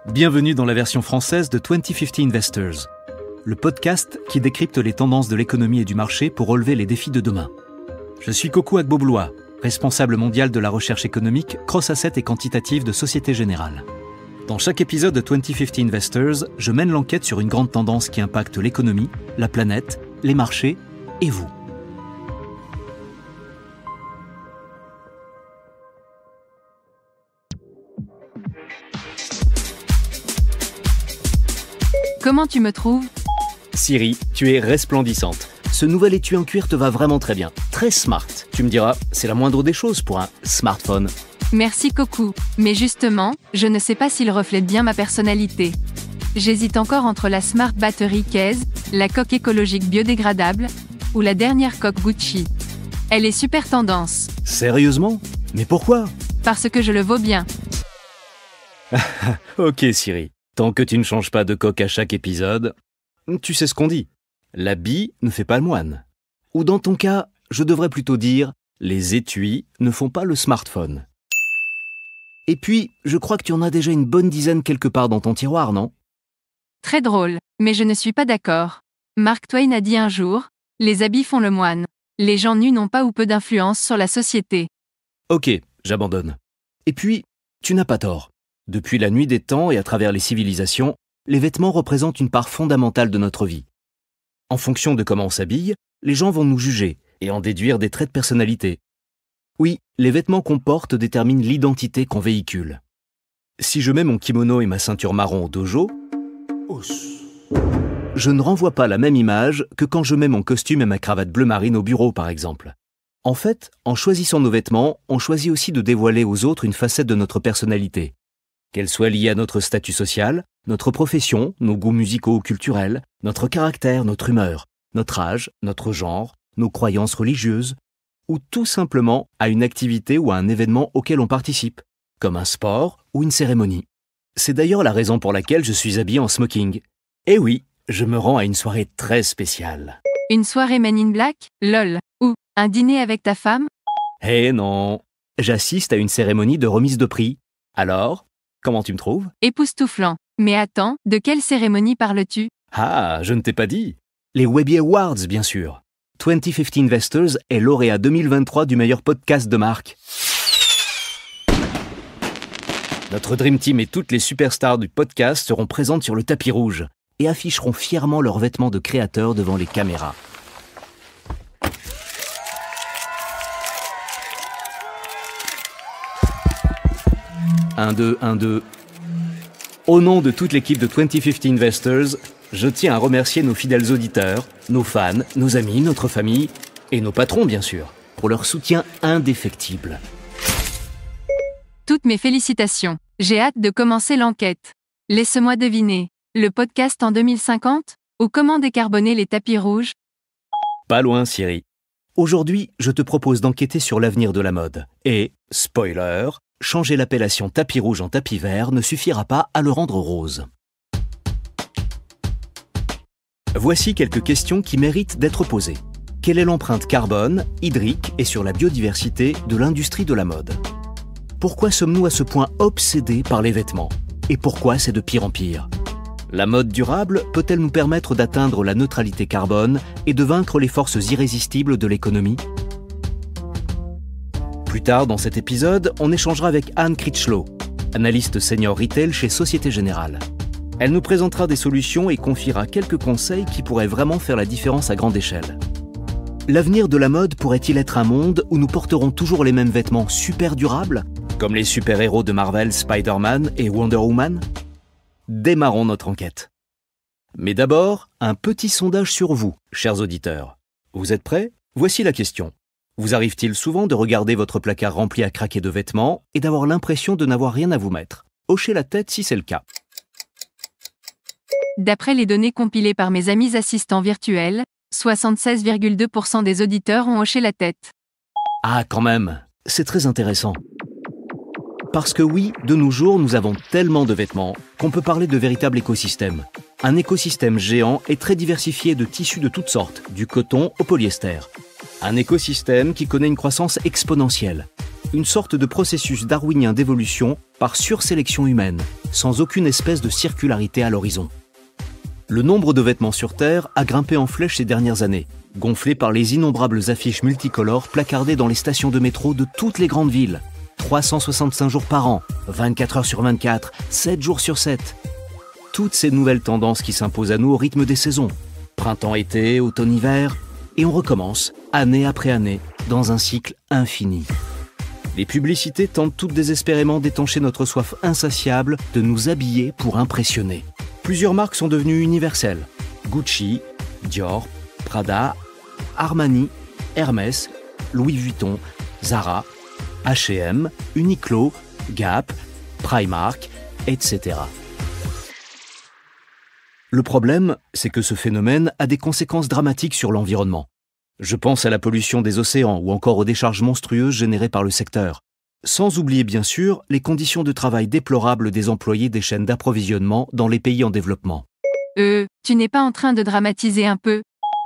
Bienvenue dans la version française de 2050 Investors, le podcast qui décrypte les tendances de l'économie et du marché pour relever les défis de demain. Je suis Coco Agboblois, responsable mondial de la recherche économique, cross-asset et quantitative de Société Générale. Dans chaque épisode de 2050 Investors, je mène l'enquête sur une grande tendance qui impacte l'économie, la planète, les marchés et vous. Comment tu me trouves ? Siri, tu es resplendissante. Ce nouvel étui en cuir te va vraiment très bien. Très smart. Tu me diras, c'est la moindre des choses pour un smartphone. Merci Coco, mais justement, je ne sais pas s'il reflète bien ma personnalité. J'hésite encore entre la Smart Battery Case, la coque écologique biodégradable, ou la dernière coque Gucci. Elle est super tendance. Sérieusement ? Mais pourquoi ? Parce que je le vaux bien. Ok Siri, tant que tu ne changes pas de coque à chaque épisode, tu sais ce qu'on dit. L'habit ne fait pas le moine. Ou dans ton cas, je devrais plutôt dire, les étuis ne font pas le smartphone. Et puis, je crois que tu en as déjà une bonne dizaine quelque part dans ton tiroir, non ? Très drôle, mais je ne suis pas d'accord. Mark Twain a dit un jour, les habits font le moine. Les gens nus n'ont pas ou peu d'influence sur la société. Ok, j'abandonne. Et puis, tu n'as pas tort. Depuis la nuit des temps et à travers les civilisations, les vêtements représentent une part fondamentale de notre vie. En fonction de comment on s'habille, les gens vont nous juger et en déduire des traits de personnalité. Oui, les vêtements qu'on porte déterminent l'identité qu'on véhicule. Si je mets mon kimono et ma ceinture marron au dojo, je ne renvoie pas la même image que quand je mets mon costume et ma cravate bleu marine au bureau, par exemple. En fait, en choisissant nos vêtements, on choisit aussi de dévoiler aux autres une facette de notre personnalité. Qu'elle soit liée à notre statut social, notre profession, nos goûts musicaux ou culturels, notre caractère, notre humeur, notre âge, notre genre, nos croyances religieuses, ou tout simplement à une activité ou à un événement auquel on participe, comme un sport ou une cérémonie. C'est d'ailleurs la raison pour laquelle je suis habillé en smoking. Et oui, je me rends à une soirée très spéciale. Une soirée Men in Black ? Lol. Ou un dîner avec ta femme ? Eh non, j'assiste à une cérémonie de remise de prix. Alors, comment tu me trouves ? Époustouflant. Mais attends, de quelle cérémonie parles-tu ? Ah, je ne t'ai pas dit. Les Webby Awards, bien sûr. 2050 Investors est lauréat 2023 du meilleur podcast de marque. Notre Dream Team et toutes les superstars du podcast seront présentes sur le tapis rouge et afficheront fièrement leurs vêtements de créateurs devant les caméras. Un, deux. Au nom de toute l'équipe de 2050 Investors, je tiens à remercier nos fidèles auditeurs, nos fans, nos amis, notre famille et nos patrons bien sûr, pour leur soutien indéfectible. Toutes mes félicitations. J'ai hâte de commencer l'enquête. Laisse-moi deviner. Le podcast en 2050 ? Ou comment décarboner les tapis rouges ? Pas loin, Siri. Aujourd'hui, je te propose d'enquêter sur l'avenir de la mode. Et, spoiler, changer l'appellation tapis rouge en tapis vert ne suffira pas à le rendre rose. Voici quelques questions qui méritent d'être posées. Quelle est l'empreinte carbone, hydrique et sur la biodiversité de l'industrie de la mode ? Pourquoi sommes-nous à ce point obsédés par les vêtements ? Et pourquoi c'est de pire en pire ? La mode durable peut-elle nous permettre d'atteindre la neutralité carbone et de vaincre les forces irrésistibles de l'économie ? Plus tard dans cet épisode, on échangera avec Anne Critchlow, analyste senior retail chez Société Générale. Elle nous présentera des solutions et confiera quelques conseils qui pourraient vraiment faire la différence à grande échelle. L'avenir de la mode pourrait-il être un monde où nous porterons toujours les mêmes vêtements super durables, comme les super-héros de Marvel, Spider-Man et Wonder Woman ? Démarrons notre enquête. Mais d'abord, un petit sondage sur vous, chers auditeurs. Vous êtes prêts ? Voici la question. Vous arrive-t-il souvent de regarder votre placard rempli à craquer de vêtements et d'avoir l'impression de n'avoir rien à vous mettre ? Hochez la tête si c'est le cas. D'après les données compilées par mes amis assistants virtuels, 76,2% des auditeurs ont hoché la tête. Ah, quand même, c'est très intéressant. Parce que oui, de nos jours, nous avons tellement de vêtements qu'on peut parler de véritable écosystème. Un écosystème géant et très diversifié de tissus de toutes sortes, du coton au polyester. Un écosystème qui connaît une croissance exponentielle. Une sorte de processus darwinien d'évolution par sursélection humaine. sans aucune espèce de circularité à l'horizon. Le nombre de vêtements sur Terre a grimpé en flèche ces dernières années, gonflé par les innombrables affiches multicolores placardées dans les stations de métro de toutes les grandes villes. 365 jours par an, 24 heures sur 24, 7 jours sur 7. Toutes ces nouvelles tendances qui s'imposent à nous au rythme des saisons. Printemps-été, automne-hiver, et on recommence, année après année, dans un cycle infini. Les publicités tentent toutes désespérément d'étancher notre soif insatiable de nous habiller pour impressionner. Plusieurs marques sont devenues universelles. Gucci, Dior, Prada, Armani, Hermès, Louis Vuitton, Zara, H&M, Uniqlo, Gap, Primark, etc. Le problème, c'est que ce phénomène a des conséquences dramatiques sur l'environnement. Je pense à la pollution des océans ou encore aux décharges monstrueuses générées par le secteur. Sans oublier bien sûr les conditions de travail déplorables des employés des chaînes d'approvisionnement dans les pays en développement. Tu n'es pas en train de dramatiser un peu?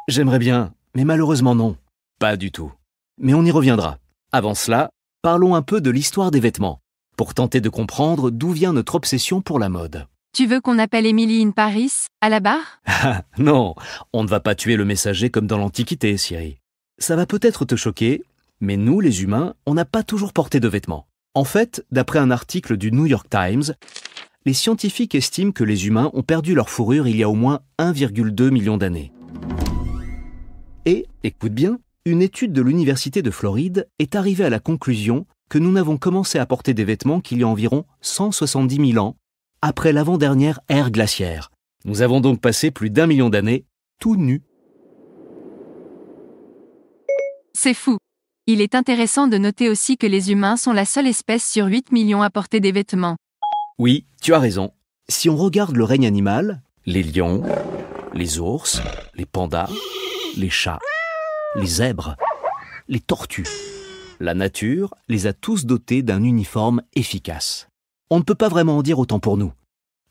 J'aimerais bien, mais malheureusement non. Pas du tout. Mais on y reviendra. Avant cela, parlons un peu de l'histoire des vêtements, pour tenter de comprendre d'où vient notre obsession pour la mode. Tu veux qu'on appelle Emily in Paris, à la barre? Non, on ne va pas tuer le messager comme dans l'Antiquité, Siri. Ça va peut-être te choquer, mais nous, les humains, on n'a pas toujours porté de vêtements. En fait, d'après un article du New York Times, les scientifiques estiment que les humains ont perdu leur fourrure il y a au moins 1,2 million d'années. Et, écoute bien, une étude de l'Université de Floride est arrivée à la conclusion que nous n'avons commencé à porter des vêtements qu'il y a environ 170 000 ans, après l'avant-dernière ère glaciaire. Nous avons donc passé plus d'1 million d'années tout nus. C'est fou. Il est intéressant de noter aussi que les humains sont la seule espèce sur 8 millions à porter des vêtements. Oui, tu as raison. Si on regarde le règne animal, les lions, les ours, les pandas, les chats, les zèbres, les tortues, la nature les a tous dotés d'un uniforme efficace. On ne peut pas vraiment en dire autant pour nous.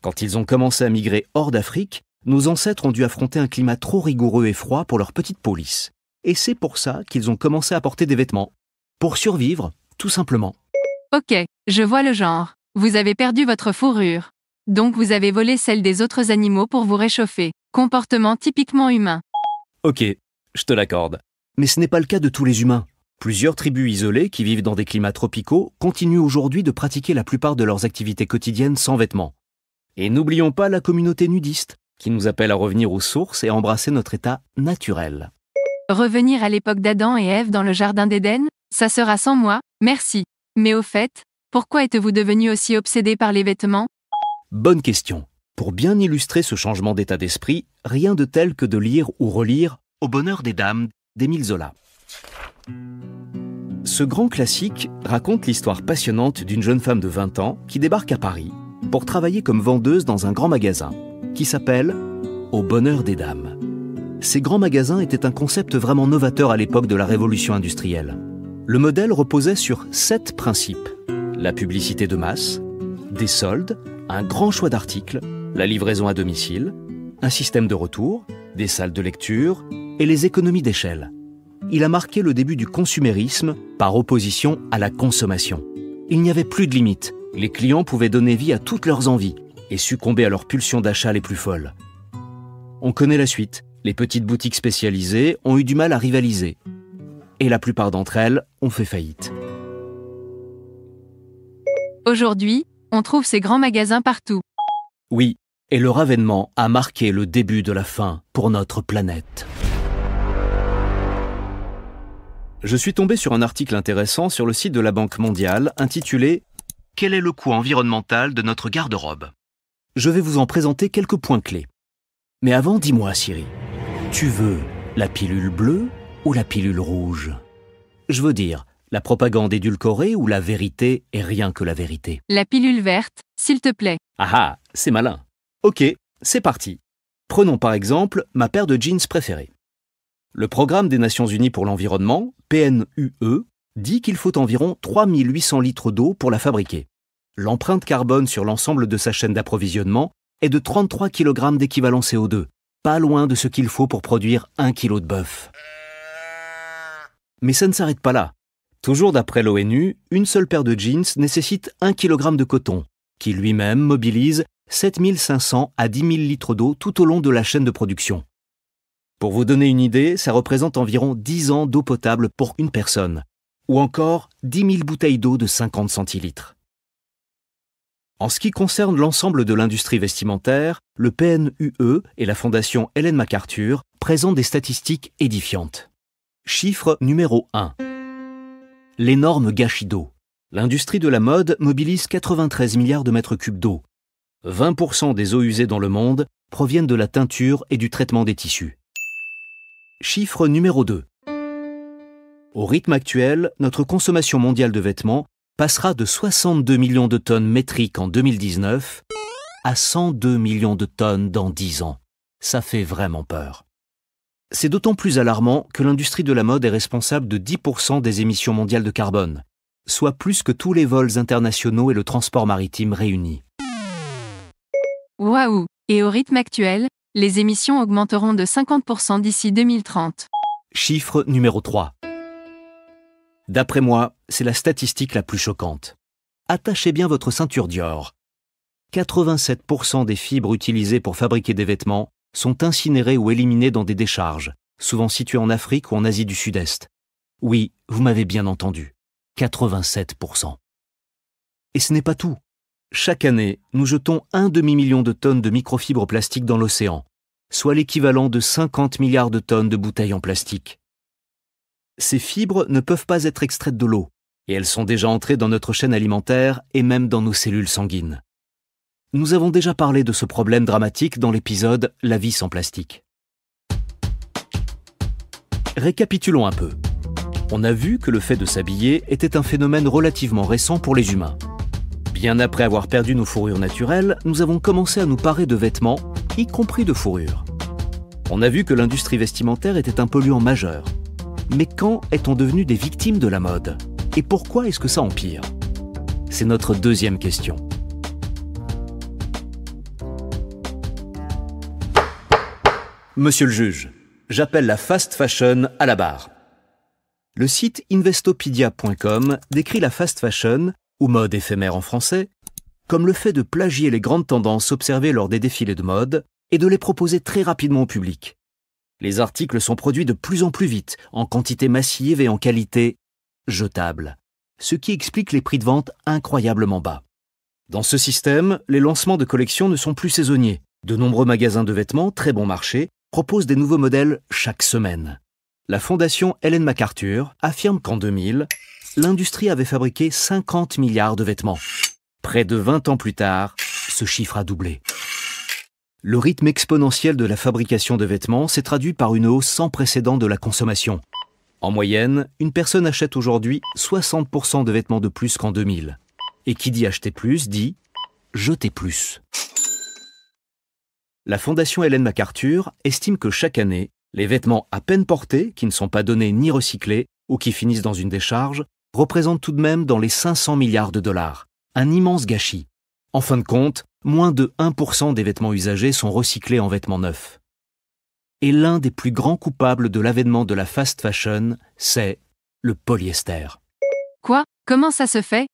Quand ils ont commencé à migrer hors d'Afrique, nos ancêtres ont dû affronter un climat trop rigoureux et froid pour leur petite peau lisse. Et c'est pour ça qu'ils ont commencé à porter des vêtements. Pour survivre, tout simplement. Ok, je vois le genre. Vous avez perdu votre fourrure. Donc vous avez volé celle des autres animaux pour vous réchauffer. Comportement typiquement humain. Ok, je te l'accorde. Mais ce n'est pas le cas de tous les humains. Plusieurs tribus isolées qui vivent dans des climats tropicaux continuent aujourd'hui de pratiquer la plupart de leurs activités quotidiennes sans vêtements. Et n'oublions pas la communauté nudiste, qui nous appelle à revenir aux sources et à embrasser notre état naturel. Revenir à l'époque d'Adam et Ève dans le jardin d'Éden? Ça sera sans moi, merci. Mais au fait, pourquoi êtes-vous devenu aussi obsédé par les vêtements? Bonne question. Pour bien illustrer ce changement d'état d'esprit, rien de tel que de lire ou relire Au bonheur des dames d'Émile Zola. Ce grand classique raconte l'histoire passionnante d'une jeune femme de 20 ans qui débarque à Paris pour travailler comme vendeuse dans un grand magasin qui s'appelle Au bonheur des dames. Ces grands magasins étaient un concept vraiment novateur à l'époque de la révolution industrielle. Le modèle reposait sur 7 principes. La publicité de masse, des soldes, un grand choix d'articles, la livraison à domicile, un système de retour, des salles de lecture et les économies d'échelle. Il a marqué le début du consumérisme par opposition à la consommation. Il n'y avait plus de limites. Les clients pouvaient donner vie à toutes leurs envies et succomber à leurs pulsions d'achat les plus folles. On connaît la suite. Les petites boutiques spécialisées ont eu du mal à rivaliser. Et la plupart d'entre elles ont fait faillite. Aujourd'hui, on trouve ces grands magasins partout. Oui, et leur avènement a marqué le début de la fin pour notre planète. Je suis tombé sur un article intéressant sur le site de la Banque mondiale intitulé « Quel est le coût environnemental de notre garde-robe ?» Je vais vous en présenter quelques points clés. Mais avant, dis-moi, Siri, tu veux la pilule bleue ou la pilule rouge? Je veux dire, la propagande édulcorée ou la vérité est rien que la vérité? La pilule verte, s'il te plaît. Ah ah, c'est malin. Ok, c'est parti. Prenons par exemple ma paire de jeans préférée. Le Programme des Nations Unies pour l'environnement, PNUE, dit qu'il faut environ 3800 litres d'eau pour la fabriquer. L'empreinte carbone sur l'ensemble de sa chaîne d'approvisionnement est de 33 kg d'équivalent CO2, pas loin de ce qu'il faut pour produire 1 kg de bœuf. Mais ça ne s'arrête pas là. Toujours d'après l'ONU, une seule paire de jeans nécessite 1 kg de coton, qui lui-même mobilise 7 500 à 10 000 litres d'eau tout au long de la chaîne de production. Pour vous donner une idée, ça représente environ 10 ans d'eau potable pour une personne, ou encore 10 000 bouteilles d'eau de 50 centilitres. En ce qui concerne l'ensemble de l'industrie vestimentaire, le PNUE et la fondation Ellen MacArthur présentent des statistiques édifiantes. Chiffre numéro 1. L'énorme gâchis d'eau. L'industrie de la mode mobilise 93 milliards de mètres cubes d'eau. 20% des eaux usées dans le monde proviennent de la teinture et du traitement des tissus. Chiffre numéro 2. Au rythme actuel, notre consommation mondiale de vêtements passera de 62 millions de tonnes métriques en 2019 à 102 millions de tonnes dans 10 ans. Ça fait vraiment peur. C'est d'autant plus alarmant que l'industrie de la mode est responsable de 10% des émissions mondiales de carbone, soit plus que tous les vols internationaux et le transport maritime réunis. Waouh! Et au rythme actuel, les émissions augmenteront de 50% d'ici 2030. Chiffre numéro 3. D'après moi, c'est la statistique la plus choquante. Attachez bien votre ceinture Dior. 87% des fibres utilisées pour fabriquer des vêtements sont incinérées ou éliminées dans des décharges, souvent situées en Afrique ou en Asie du Sud-Est. Oui, vous m'avez bien entendu. 87%. Et ce n'est pas tout. Chaque année, nous jetons 1 demi-million de tonnes de microfibres plastiques dans l'océan, soit l'équivalent de 50 milliards de tonnes de bouteilles en plastique. Ces fibres ne peuvent pas être extraites de l'eau, et elles sont déjà entrées dans notre chaîne alimentaire et même dans nos cellules sanguines. Nous avons déjà parlé de ce problème dramatique dans l'épisode « La vie sans plastique ». Récapitulons un peu. On a vu que le fait de s'habiller était un phénomène relativement récent pour les humains. Bien après avoir perdu nos fourrures naturelles, nous avons commencé à nous parer de vêtements, y compris de fourrures. On a vu que l'industrie vestimentaire était un polluant majeur. Mais quand est-on devenu des victimes de la mode? Et pourquoi est-ce que ça empire? C'est notre deuxième question. Monsieur le juge, j'appelle la fast fashion à la barre. Le site investopedia.com décrit la fast fashion, ou mode éphémère en français, comme le fait de plagier les grandes tendances observées lors des défilés de mode et de les proposer très rapidement au public. Les articles sont produits de plus en plus vite, en quantité massive et en qualité jetable, ce qui explique les prix de vente incroyablement bas. Dans ce système, les lancements de collections ne sont plus saisonniers. De nombreux magasins de vêtements, très bon marché, proposent des nouveaux modèles chaque semaine. La fondation Ellen MacArthur affirme qu'en 2000, l'industrie avait fabriqué 50 milliards de vêtements. Près de 20 ans plus tard, ce chiffre a doublé. Le rythme exponentiel de la fabrication de vêtements s'est traduit par une hausse sans précédent de la consommation. En moyenne, une personne achète aujourd'hui 60% de vêtements de plus qu'en 2000. Et qui dit acheter plus dit jeter plus. La fondation Ellen MacArthur estime que chaque année, les vêtements à peine portés, qui ne sont pas donnés ni recyclés, ou qui finissent dans une décharge, représentent tout de même dans les 500 milliards de dollars. Un immense gâchis. En fin de compte, moins de 1% des vêtements usagés sont recyclés en vêtements neufs. Et l'un des plus grands coupables de l'avènement de la fast fashion, c'est le polyester. Quoi? Comment ça se fait?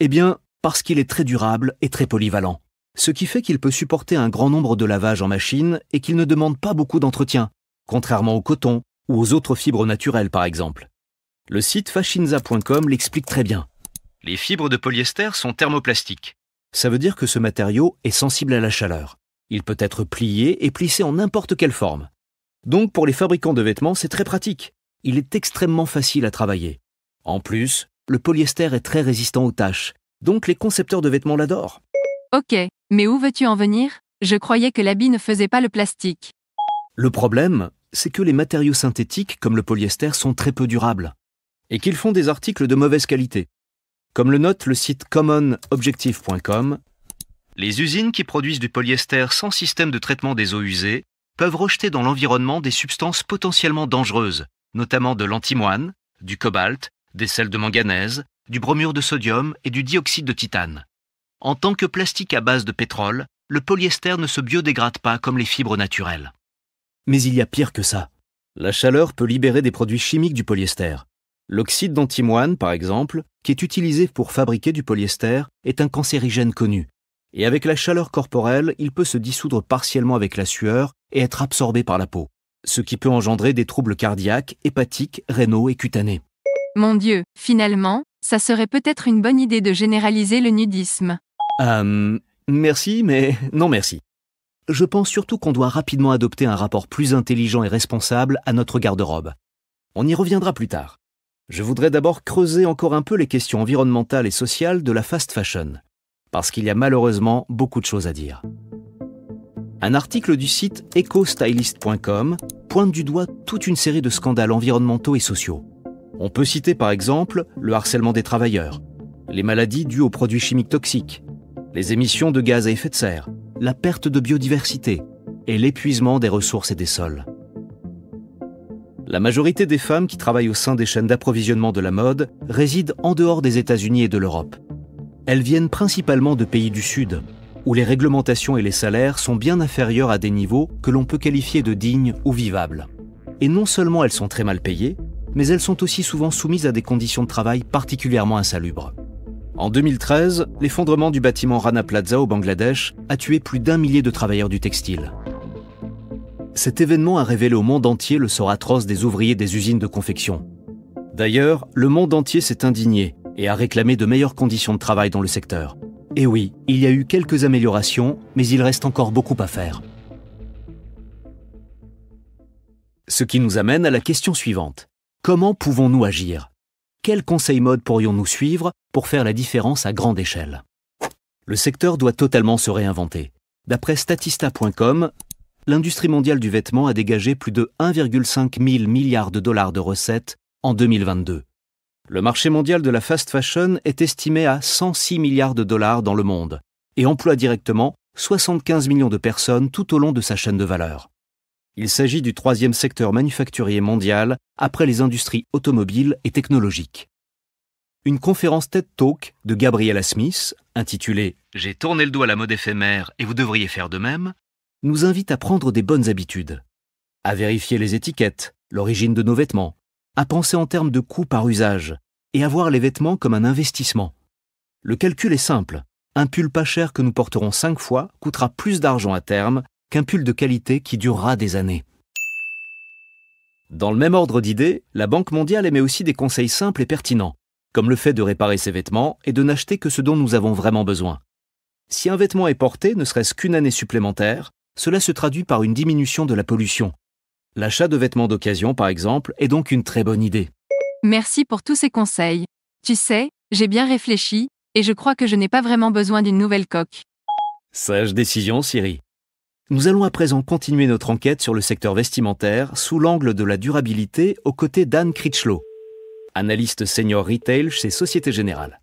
Eh bien, parce qu'il est très durable et très polyvalent. Ce qui fait qu'il peut supporter un grand nombre de lavages en machine et qu'il ne demande pas beaucoup d'entretien, contrairement au coton ou aux autres fibres naturelles par exemple. Le site fashinza.com l'explique très bien. Les fibres de polyester sont thermoplastiques. Ça veut dire que ce matériau est sensible à la chaleur. Il peut être plié et plissé en n'importe quelle forme. Donc pour les fabricants de vêtements, c'est très pratique. Il est extrêmement facile à travailler. En plus, le polyester est très résistant aux taches, donc les concepteurs de vêtements l'adorent. Ok, mais où veux-tu en venir? Je croyais que l'habit ne faisait pas le plastique. Le problème, c'est que les matériaux synthétiques comme le polyester sont très peu durables et qu'ils font des articles de mauvaise qualité. Comme le note le site commonobjective.com, les usines qui produisent du polyester sans système de traitement des eaux usées peuvent rejeter dans l'environnement des substances potentiellement dangereuses, notamment de l'antimoine, du cobalt, des sels de manganèse, du bromure de sodium et du dioxyde de titane. En tant que plastique à base de pétrole, le polyester ne se biodégrade pas comme les fibres naturelles. Mais il y a pire que ça. La chaleur peut libérer des produits chimiques du polyester. L'oxyde d'antimoine, par exemple, qui est utilisé pour fabriquer du polyester, est un cancérigène connu. Et avec la chaleur corporelle, il peut se dissoudre partiellement avec la sueur et être absorbé par la peau, ce qui peut engendrer des troubles cardiaques, hépatiques, rénaux et cutanés. Mon Dieu, finalement, ça serait peut-être une bonne idée de généraliser le nudisme. Merci, mais non merci. Je pense surtout qu'on doit rapidement adopter un rapport plus intelligent et responsable à notre garde-robe. On y reviendra plus tard. Je voudrais d'abord creuser encore un peu les questions environnementales et sociales de la fast fashion, parce qu'il y a malheureusement beaucoup de choses à dire. Un article du site ecostylist.com pointe du doigt toute une série de scandales environnementaux et sociaux. On peut citer par exemple le harcèlement des travailleurs, les maladies dues aux produits chimiques toxiques, les émissions de gaz à effet de serre, la perte de biodiversité et l'épuisement des ressources et des sols. La majorité des femmes qui travaillent au sein des chaînes d'approvisionnement de la mode résident en dehors des États-Unis et de l'Europe. Elles viennent principalement de pays du Sud, où les réglementations et les salaires sont bien inférieurs à des niveaux que l'on peut qualifier de dignes ou vivables. Et non seulement elles sont très mal payées, mais elles sont aussi souvent soumises à des conditions de travail particulièrement insalubres. En 2013, l'effondrement du bâtiment Rana Plaza au Bangladesh a tué plus d'1 millier de travailleurs du textile. Cet événement a révélé au monde entier le sort atroce des ouvriers des usines de confection. D'ailleurs, le monde entier s'est indigné et a réclamé de meilleures conditions de travail dans le secteur. Et oui, il y a eu quelques améliorations, mais il reste encore beaucoup à faire. Ce qui nous amène à la question suivante. Comment pouvons-nous agir ? Quels conseils mode pourrions-nous suivre pour faire la différence à grande échelle ? Le secteur doit totalement se réinventer. D'après Statista.com, l'industrie mondiale du vêtement a dégagé plus de 1,5 milliard de dollars de recettes en 2022. Le marché mondial de la fast fashion est estimé à 106 milliards de dollars dans le monde et emploie directement 75 millions de personnes tout au long de sa chaîne de valeur. Il s'agit du 3e secteur manufacturier mondial après les industries automobiles et technologiques. Une conférence TED Talk de Gabriela Smith, intitulée « J'ai tourné le dos à la mode éphémère et vous devriez faire de même », nous invite à prendre des bonnes habitudes, à vérifier les étiquettes, l'origine de nos vêtements, à penser en termes de coût par usage et à voir les vêtements comme un investissement. Le calcul est simple. Un pull pas cher que nous porterons 5 fois coûtera plus d'argent à terme qu'un pull de qualité qui durera des années. Dans le même ordre d'idées, la Banque mondiale émet aussi des conseils simples et pertinents, comme le fait de réparer ses vêtements et de n'acheter que ce dont nous avons vraiment besoin. Si un vêtement est porté ne serait-ce qu'une année supplémentaire, cela se traduit par une diminution de la pollution. L'achat de vêtements d'occasion, par exemple, est donc une très bonne idée. Merci pour tous ces conseils. Tu sais, j'ai bien réfléchi, et je crois que je n'ai pas vraiment besoin d'une nouvelle coque. Sage décision, Siri. Nous allons à présent continuer notre enquête sur le secteur vestimentaire sous l'angle de la durabilité aux côtés d'Anne Critchlow, analyste senior retail chez Société Générale.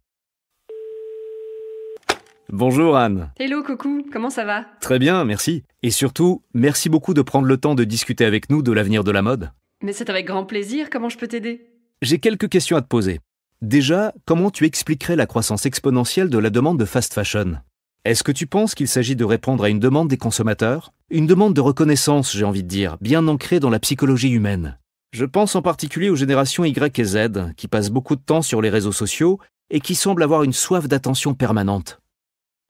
Bonjour Anne. Hello coucou, comment ça va ? Très bien, merci. Et surtout, merci beaucoup de prendre le temps de discuter avec nous de l'avenir de la mode. Mais c'est avec grand plaisir, comment je peux t'aider ? J'ai quelques questions à te poser. Déjà, comment tu expliquerais la croissance exponentielle de la demande de fast fashion ? Est-ce que tu penses qu'il s'agit de répondre à une demande des consommateurs ? Une demande de reconnaissance, j'ai envie de dire, bien ancrée dans la psychologie humaine. Je pense en particulier aux générations Y et Z, qui passent beaucoup de temps sur les réseaux sociaux et qui semblent avoir une soif d'attention permanente.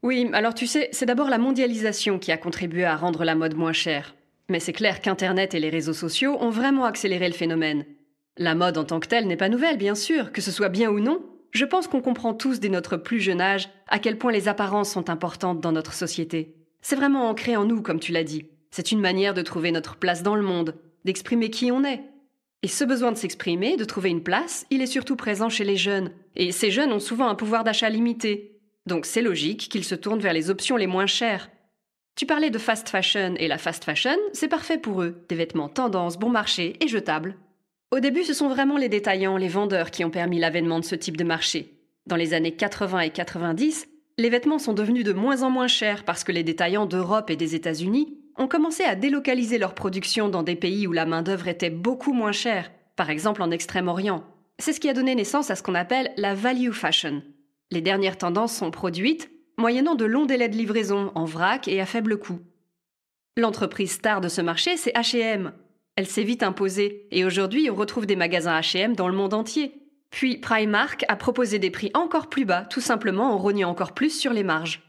Oui, alors tu sais, c'est d'abord la mondialisation qui a contribué à rendre la mode moins chère. Mais c'est clair qu'Internet et les réseaux sociaux ont vraiment accéléré le phénomène. La mode en tant que telle n'est pas nouvelle, bien sûr, que ce soit bien ou non. Je pense qu'on comprend tous dès notre plus jeune âge à quel point les apparences sont importantes dans notre société. C'est vraiment ancré en nous, comme tu l'as dit. C'est une manière de trouver notre place dans le monde, d'exprimer qui on est. Et ce besoin de s'exprimer, de trouver une place, il est surtout présent chez les jeunes. Et ces jeunes ont souvent un pouvoir d'achat limité. Donc c'est logique qu'ils se tournent vers les options les moins chères. Tu parlais de fast fashion, et la fast fashion, c'est parfait pour eux. Des vêtements tendance, bon marché et jetables. Au début, ce sont vraiment les détaillants, les vendeurs qui ont permis l'avènement de ce type de marché. Dans les années 80 et 90, les vêtements sont devenus de moins en moins chers parce que les détaillants d'Europe et des États-Unis ont commencé à délocaliser leur production dans des pays où la main-d'œuvre était beaucoup moins chère, par exemple en Extrême-Orient. C'est ce qui a donné naissance à ce qu'on appelle la value fashion. Les dernières tendances sont produites moyennant de longs délais de livraison, en vrac et à faible coût. L'entreprise star de ce marché, c'est H&M. Elle s'est vite imposée et aujourd'hui, on retrouve des magasins H&M dans le monde entier. Puis Primark a proposé des prix encore plus bas, tout simplement en rognant encore plus sur les marges.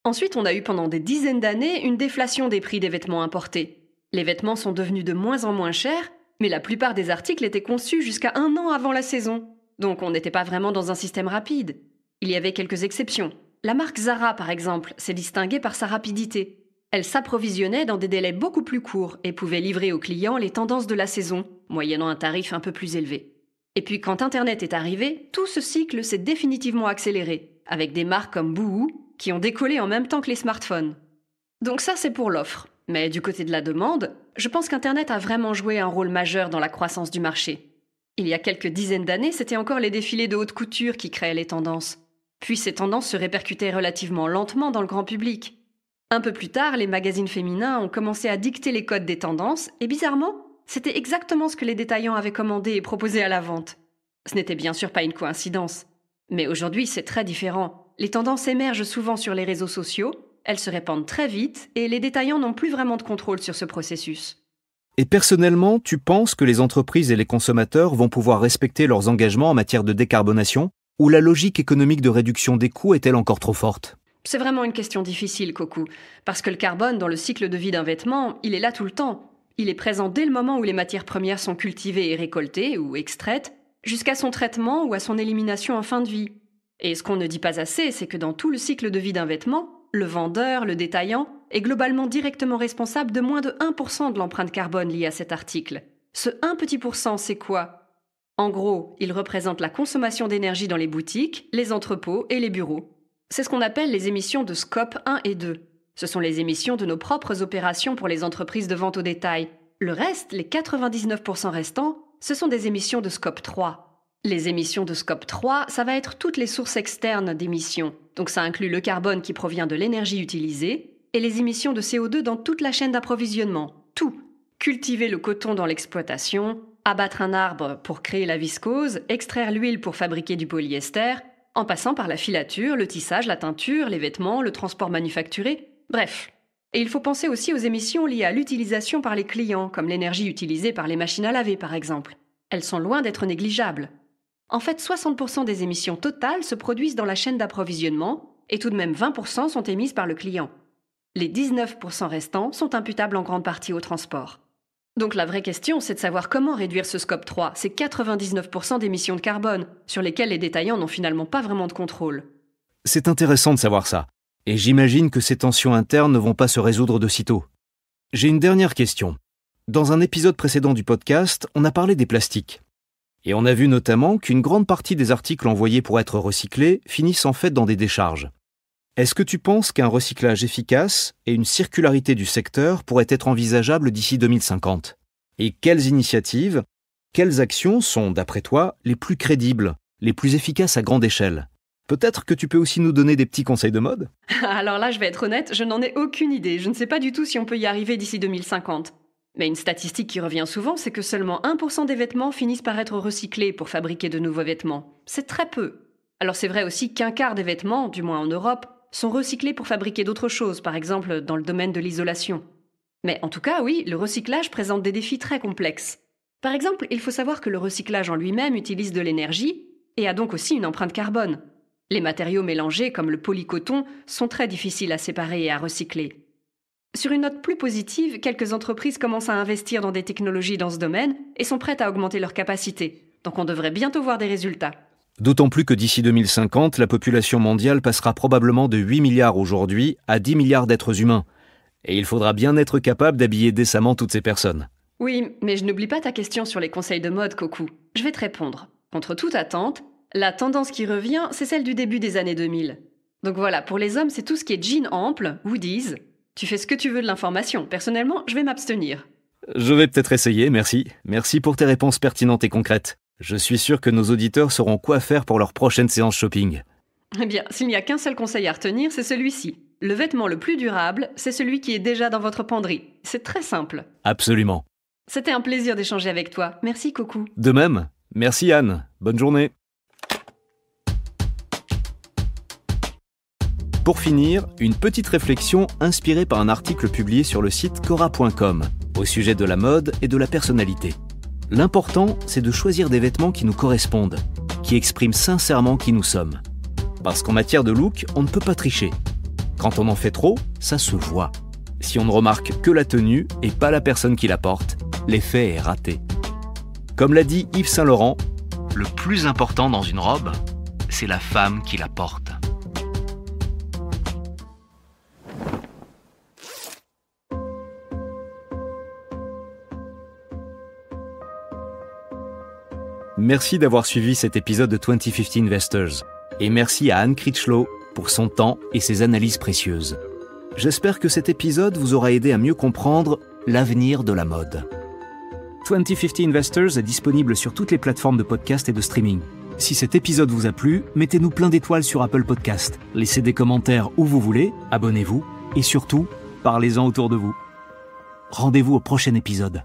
Ensuite, on a eu pendant des dizaines d'années une déflation des prix des vêtements importés. Les vêtements sont devenus de moins en moins chers, mais la plupart des articles étaient conçus jusqu'à 1 an avant la saison. Donc on n'était pas vraiment dans un système rapide. Il y avait quelques exceptions. La marque Zara, par exemple, s'est distinguée par sa rapidité. Elle s'approvisionnait dans des délais beaucoup plus courts et pouvait livrer aux clients les tendances de la saison, moyennant un tarif un peu plus élevé. Et puis quand Internet est arrivé, tout ce cycle s'est définitivement accéléré, avec des marques comme Boohoo qui ont décollé en même temps que les smartphones. Donc ça, c'est pour l'offre. Mais du côté de la demande, je pense qu'Internet a vraiment joué un rôle majeur dans la croissance du marché. Il y a quelques dizaines d'années, c'était encore les défilés de haute couture qui créaient les tendances. Puis ces tendances se répercutaient relativement lentement dans le grand public. Un peu plus tard, les magazines féminins ont commencé à dicter les codes des tendances, et bizarrement, c'était exactement ce que les détaillants avaient commandé et proposé à la vente. Ce n'était bien sûr pas une coïncidence. Mais aujourd'hui, c'est très différent. Les tendances émergent souvent sur les réseaux sociaux, elles se répandent très vite, et les détaillants n'ont plus vraiment de contrôle sur ce processus. Et personnellement, tu penses que les entreprises et les consommateurs vont pouvoir respecter leurs engagements en matière de décarbonation, ou la logique économique de réduction des coûts est-elle encore trop forte ? C'est vraiment une question difficile, Coco, parce que le carbone dans le cycle de vie d'un vêtement, il est là tout le temps. Il est présent dès le moment où les matières premières sont cultivées et récoltées ou extraites, jusqu'à son traitement ou à son élimination en fin de vie. Et ce qu'on ne dit pas assez, c'est que dans tout le cycle de vie d'un vêtement, le vendeur, le détaillant, est globalement directement responsable de moins de 1% de l'empreinte carbone liée à cet article. Ce 1 petit %, c'est quoi ? En gros, il représente la consommation d'énergie dans les boutiques, les entrepôts et les bureaux. C'est ce qu'on appelle les émissions de Scope 1 et 2. Ce sont les émissions de nos propres opérations pour les entreprises de vente au détail. Le reste, les 99% restants, ce sont des émissions de Scope 3. Les émissions de Scope 3, ça va être toutes les sources externes d'émissions. Donc ça inclut le carbone qui provient de l'énergie utilisée et les émissions de CO2 dans toute la chaîne d'approvisionnement. Tout. Cultiver le coton dans l'exploitation, abattre un arbre pour créer la viscose, extraire l'huile pour fabriquer du polyester, en passant par la filature, le tissage, la teinture, les vêtements, le transport manufacturé, bref. Et il faut penser aussi aux émissions liées à l'utilisation par les clients, comme l'énergie utilisée par les machines à laver par exemple. Elles sont loin d'être négligeables. En fait, 60% des émissions totales se produisent dans la chaîne d'approvisionnement et tout de même 20% sont émises par le client. Les 19% restants sont imputables en grande partie au transport. Donc la vraie question, c'est de savoir comment réduire ce scope 3, ces 99% d'émissions de carbone, sur lesquelles les détaillants n'ont finalement pas vraiment de contrôle. C'est intéressant de savoir ça. Et j'imagine que ces tensions internes ne vont pas se résoudre de sitôt. J'ai une dernière question. Dans un épisode précédent du podcast, on a parlé des plastiques. Et on a vu notamment qu'une grande partie des articles envoyés pour être recyclés finissent en fait dans des décharges. Est-ce que tu penses qu'un recyclage efficace et une circularité du secteur pourraient être envisageables d'ici 2050 ? Et quelles initiatives, quelles actions sont, d'après toi, les plus crédibles, les plus efficaces à grande échelle ? Peut-être que tu peux aussi nous donner des petits conseils de mode ? Alors là, je vais être honnête, je n'en ai aucune idée. Je ne sais pas du tout si on peut y arriver d'ici 2050. Mais une statistique qui revient souvent, c'est que seulement 1% des vêtements finissent par être recyclés pour fabriquer de nouveaux vêtements. C'est très peu. Alors c'est vrai aussi qu'un quart des vêtements, du moins en Europe, sont recyclés pour fabriquer d'autres choses, par exemple dans le domaine de l'isolation. Mais en tout cas, oui, le recyclage présente des défis très complexes. Par exemple, il faut savoir que le recyclage en lui-même utilise de l'énergie et a donc aussi une empreinte carbone. Les matériaux mélangés, comme le polycoton, sont très difficiles à séparer et à recycler. Sur une note plus positive, quelques entreprises commencent à investir dans des technologies dans ce domaine et sont prêtes à augmenter leur capacité. Donc on devrait bientôt voir des résultats. D'autant plus que d'ici 2050, la population mondiale passera probablement de 8 milliards aujourd'hui à 10 milliards d'êtres humains. Et il faudra bien être capable d'habiller décemment toutes ces personnes. Oui, mais je n'oublie pas ta question sur les conseils de mode, Coco. Je vais te répondre. Contre toute attente, la tendance qui revient, c'est celle du début des années 2000. Donc voilà, pour les hommes, c'est tout ce qui est jeans amples, hoodies. Tu fais ce que tu veux de l'information. Personnellement, je vais m'abstenir. Je vais peut-être essayer, merci. Merci pour tes réponses pertinentes et concrètes. Je suis sûr que nos auditeurs sauront quoi faire pour leur prochaine séance shopping. Eh bien, s'il n'y a qu'un seul conseil à retenir, c'est celui-ci. Le vêtement le plus durable, c'est celui qui est déjà dans votre penderie. C'est très simple. Absolument. C'était un plaisir d'échanger avec toi. Merci, Coco. De même. Merci, Anne. Bonne journée. Pour finir, une petite réflexion inspirée par un article publié sur le site Cora.com au sujet de la mode et de la personnalité. L'important, c'est de choisir des vêtements qui nous correspondent, qui qui exprime sincèrement qui nous sommes. Parce qu'en matière de look, on ne peut pas tricher. Quand on en fait trop, ça se voit. Si on ne remarque que la tenue et pas la personne qui la porte, l'effet est raté. Comme l'a dit Yves Saint Laurent, le plus important dans une robe, c'est la femme qui la porte. Merci d'avoir suivi cet épisode de 2050 Investors. Et merci à Anne Critchlow pour son temps et ses analyses précieuses. J'espère que cet épisode vous aura aidé à mieux comprendre l'avenir de la mode. 2050 Investors est disponible sur toutes les plateformes de podcast et de streaming. Si cet épisode vous a plu, mettez-nous plein d'étoiles sur Apple Podcast. Laissez des commentaires où vous voulez, abonnez-vous et surtout, parlez-en autour de vous. Rendez-vous au prochain épisode.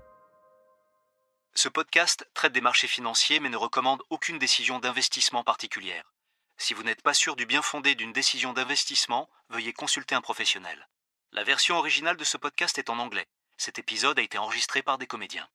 Ce podcast traite des marchés financiers mais ne recommande aucune décision d'investissement particulière. Si vous n'êtes pas sûr du bien fondé d'une décision d'investissement, veuillez consulter un professionnel. La version originale de ce podcast est en anglais. Cet épisode a été enregistré par des comédiens.